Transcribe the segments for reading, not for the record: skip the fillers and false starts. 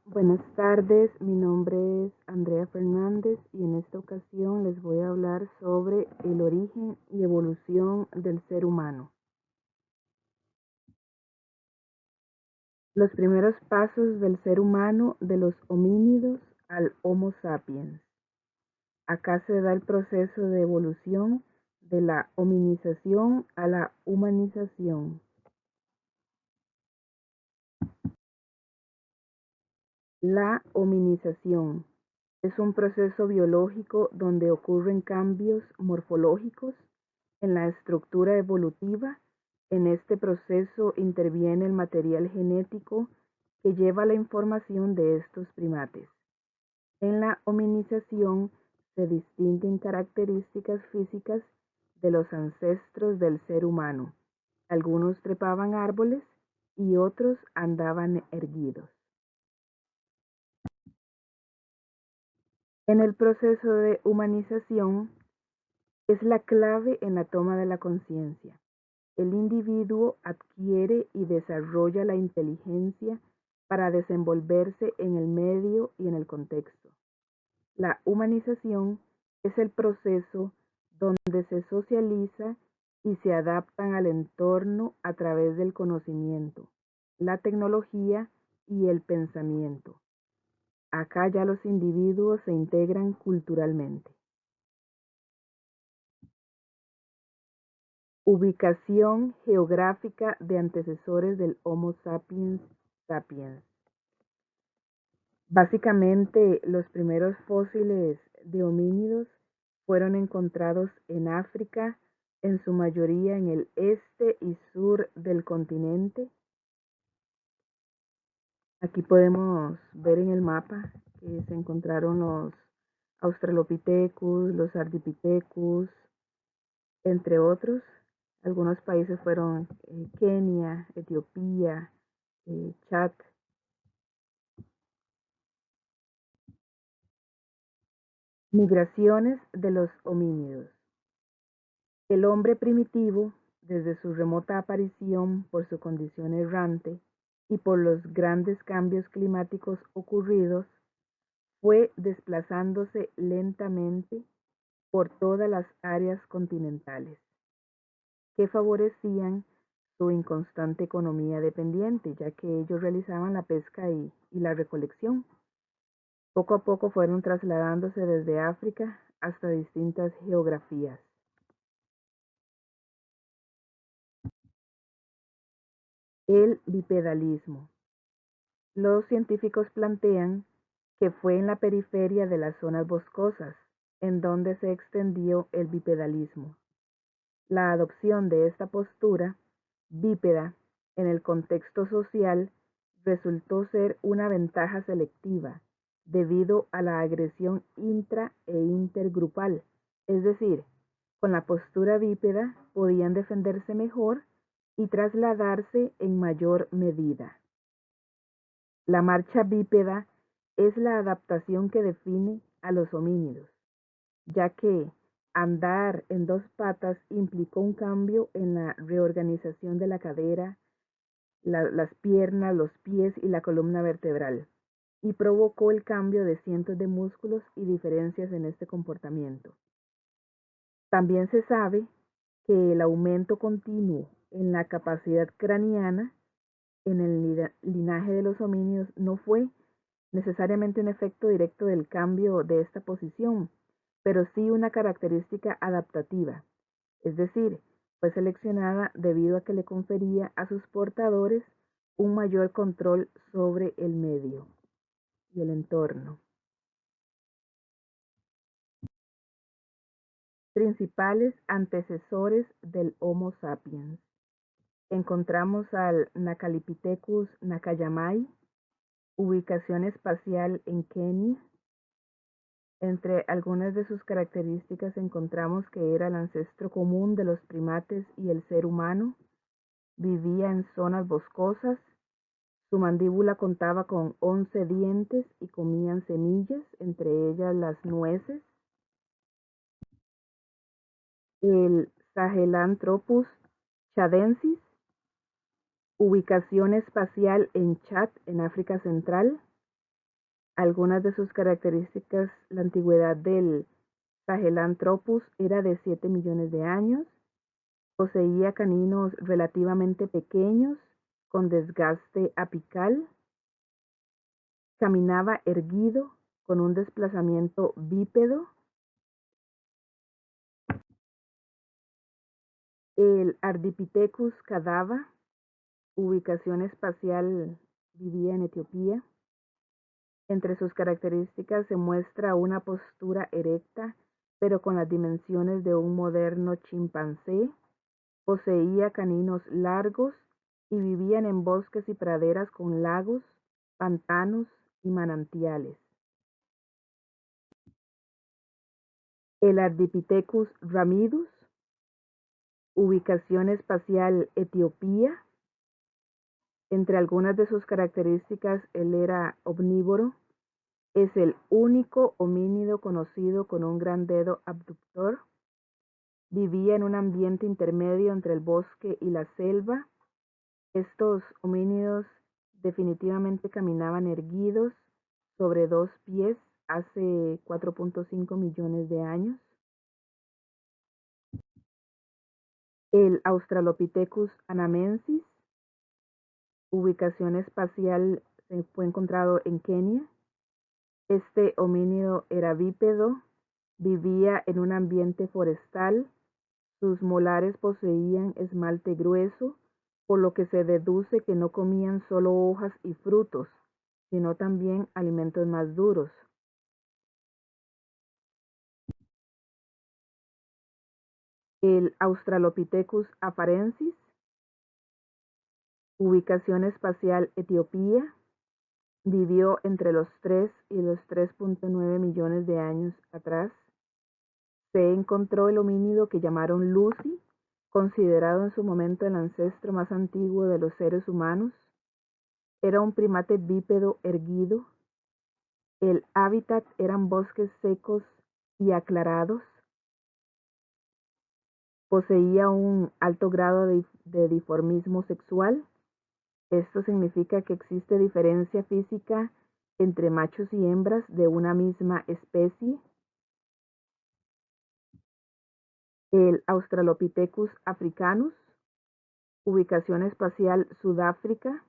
Buenas tardes, mi nombre es Andrea Fernández y en esta ocasión les voy a hablar sobre el origen y evolución del ser humano. Los primeros pasos del ser humano de los homínidos al Homo sapiens. Acá se da el proceso de evolución de la hominización a la humanización. La hominización es un proceso biológico donde ocurren cambios morfológicos en la estructura evolutiva. En este proceso interviene el material genético que lleva la información de estos primates. En la hominización se distinguen características físicas de los ancestros del ser humano. Algunos trepaban árboles y otros andaban erguidos. En el proceso de humanización es la clave en la toma de la conciencia. El individuo adquiere y desarrolla la inteligencia para desenvolverse en el medio y en el contexto. La humanización es el proceso donde se socializa y se adaptan al entorno a través del conocimiento, la tecnología y el pensamiento. Acá ya los individuos se integran culturalmente. Ubicación geográfica de antecesores del Homo sapiens sapiens. Básicamente, los primeros fósiles de homínidos fueron encontrados en África, en su mayoría en el este y sur del continente. Aquí podemos ver en el mapa que se encontraron los Australopithecus, los Ardipithecus, entre otros. Algunos países fueron Kenia, Etiopía, Chad. Migraciones de los homínidos. El hombre primitivo, desde su remota aparición por su condición errante y por los grandes cambios climáticos ocurridos, fue desplazándose lentamente por todas las áreas continentales, que favorecían su inconstante economía dependiente, ya que ellos realizaban la pesca y la recolección. Poco a poco fueron trasladándose desde África hasta distintas geografías. El bipedalismo. Los científicos plantean que fue en la periferia de las zonas boscosas en donde se extendió el bipedalismo. La adopción de esta postura bípeda en el contexto social resultó ser una ventaja selectiva debido a la agresión intra e intergrupal, es decir, con la postura bípeda podían defenderse mejor y trasladarse en mayor medida. La marcha bípeda es la adaptación que define a los homínidos, ya que andar en dos patas implicó un cambio en la reorganización de la cadera, las piernas, los pies y la columna vertebral, y provocó el cambio de cientos de músculos y diferencias en este comportamiento. También se sabe que el aumento continuo en la capacidad craneana en el linaje de los homínidos no fue necesariamente un efecto directo del cambio de esta posición, pero sí una característica adaptativa, es decir, fue seleccionada debido a que le confería a sus portadores un mayor control sobre el medio y el entorno. Principales antecesores del Homo sapiens. Encontramos al Nacalipithecus nacayamay, ubicación espacial en Kenia. Entre algunas de sus características encontramos que era el ancestro común de los primates y el ser humano, vivía en zonas boscosas, su mandíbula contaba con 11 dientes y comían semillas, entre ellas las nueces. El Sahelanthropus chadensis, ubicación espacial en Chad, en África Central. Algunas de sus características, la antigüedad del Sahelanthropus era de 7 millones de años, poseía caninos relativamente pequeños con desgaste apical, caminaba erguido con un desplazamiento bípedo. El Ardipithecus cadava, ubicación espacial, vivía en Etiopía. Entre sus características se muestra una postura erecta, pero con las dimensiones de un moderno chimpancé. Poseía caninos largos y vivían en bosques y praderas con lagos, pantanos y manantiales. El Ardipithecus ramidus, ubicación espacial Etiopía. Entre algunas de sus características, él era omnívoro. Es el único homínido conocido con un gran dedo abductor. Vivía en un ambiente intermedio entre el bosque y la selva. Estos homínidos definitivamente caminaban erguidos sobre dos pies hace 4.5 millones de años. El Australopithecus anamensis, ubicación espacial, fue encontrado en Kenia. Este homínido era bípedo, vivía en un ambiente forestal, sus molares poseían esmalte grueso, por lo que se deduce que no comían solo hojas y frutos, sino también alimentos más duros. El Australopithecus afarensis, ubicación espacial Etiopía, vivió entre los 3 y los 3.9 millones de años atrás. Se encontró el homínido que llamaron Lucy, considerado en su momento el ancestro más antiguo de los seres humanos. Era un primate bípedo erguido. El hábitat eran bosques secos y aclarados. Poseía un alto grado de dimorfismo sexual. Esto significa que existe diferencia física entre machos y hembras de una misma especie. El Australopithecus africanus, ubicación espacial Sudáfrica.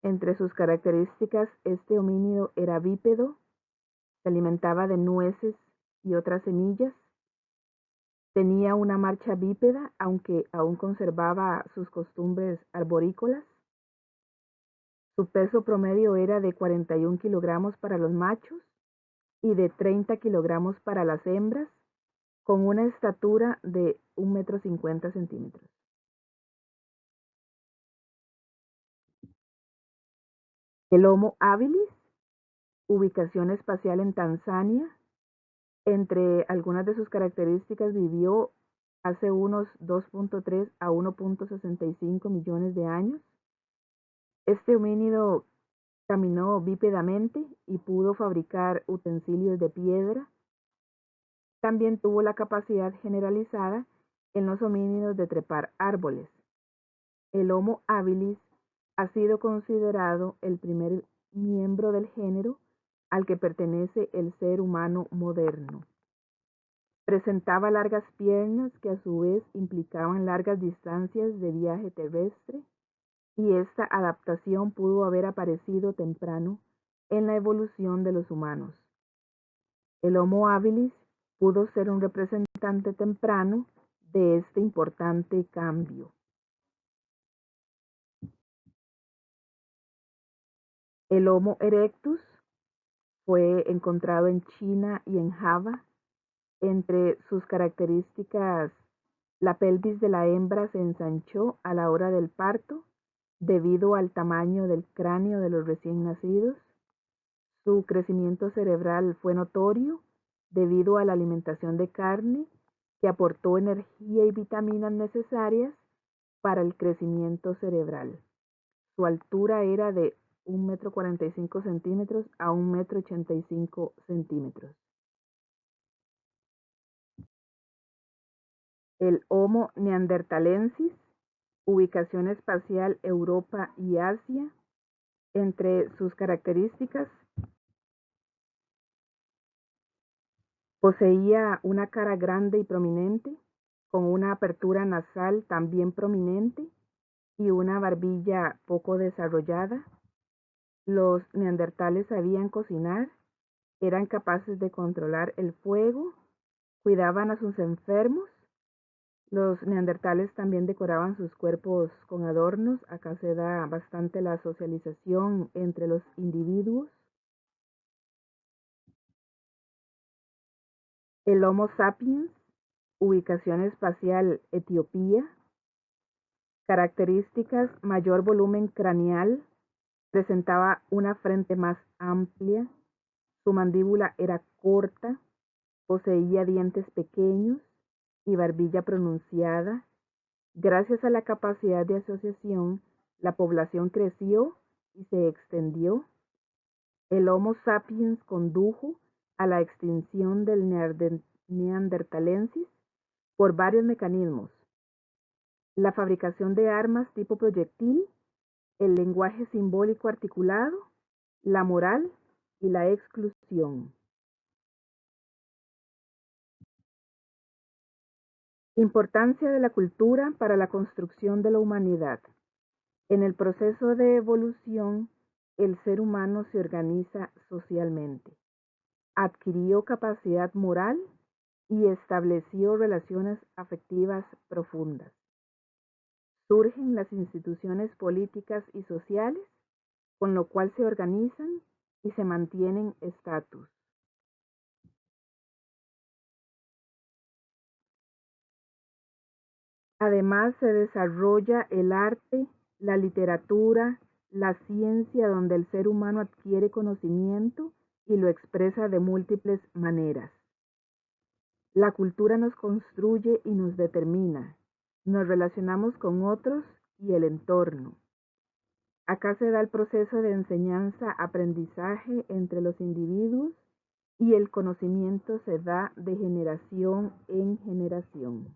Entre sus características, este homínido era bípedo, se alimentaba de nueces y otras semillas. Tenía una marcha bípeda, aunque aún conservaba sus costumbres arborícolas. Su peso promedio era de 41 kilogramos para los machos y de 30 kilogramos para las hembras, con una estatura de 1,50 m. El Homo habilis, ubicación espacial en Tanzania. Entre algunas de sus características, vivió hace unos 2.3 a 1.65 millones de años. Este homínido caminó bípedamente y pudo fabricar utensilios de piedra. También tuvo la capacidad generalizada en los homínidos de trepar árboles. El Homo habilis ha sido considerado el primer miembro del género al que pertenece el ser humano moderno. Presentaba largas piernas que a su vez implicaban largas distancias de viaje terrestre, y esta adaptación pudo haber aparecido temprano en la evolución de los humanos. El Homo habilis pudo ser un representante temprano de este importante cambio. El Homo erectus fue encontrado en China y en Java. Entre sus características, la pelvis de la hembra se ensanchó a la hora del parto debido al tamaño del cráneo de los recién nacidos. Su crecimiento cerebral fue notorio debido a la alimentación de carne que aportó energía y vitaminas necesarias para el crecimiento cerebral. Su altura era de 1,45 m a 1,85 m. El Homo neanderthalensis, ubicación espacial Europa y Asia. Entre sus características, Poseía una cara grande y prominente, con una apertura nasal también prominente y una barbilla poco desarrollada. Los neandertales sabían cocinar, eran capaces de controlar el fuego, cuidaban a sus enfermos. Los neandertales también decoraban sus cuerpos con adornos. Acá se da bastante la socialización entre los individuos. El Homo sapiens, ubicación espacial Etiopía, características mayor volumen craneal, presentaba una frente más amplia, su mandíbula era corta, poseía dientes pequeños y barbilla pronunciada. Gracias a la capacidad de asociación, la población creció y se extendió. El Homo sapiens condujo a la extinción del neandertalensis por varios mecanismos: la fabricación de armas tipo proyectil, el lenguaje simbólico articulado, la moral y la exclusión. Importancia de la cultura para la construcción de la humanidad. En el proceso de evolución, el ser humano se organiza socialmente, adquirió capacidad moral y estableció relaciones afectivas profundas. Surgen las instituciones políticas y sociales, con lo cual se organizan y se mantienen estatus. Además, se desarrolla el arte, la literatura, la ciencia, donde el ser humano adquiere conocimiento y lo expresa de múltiples maneras. La cultura nos construye y nos determina. Nos relacionamos con otros y el entorno. Acá se da el proceso de enseñanza-aprendizaje entre los individuos y el conocimiento se da de generación en generación.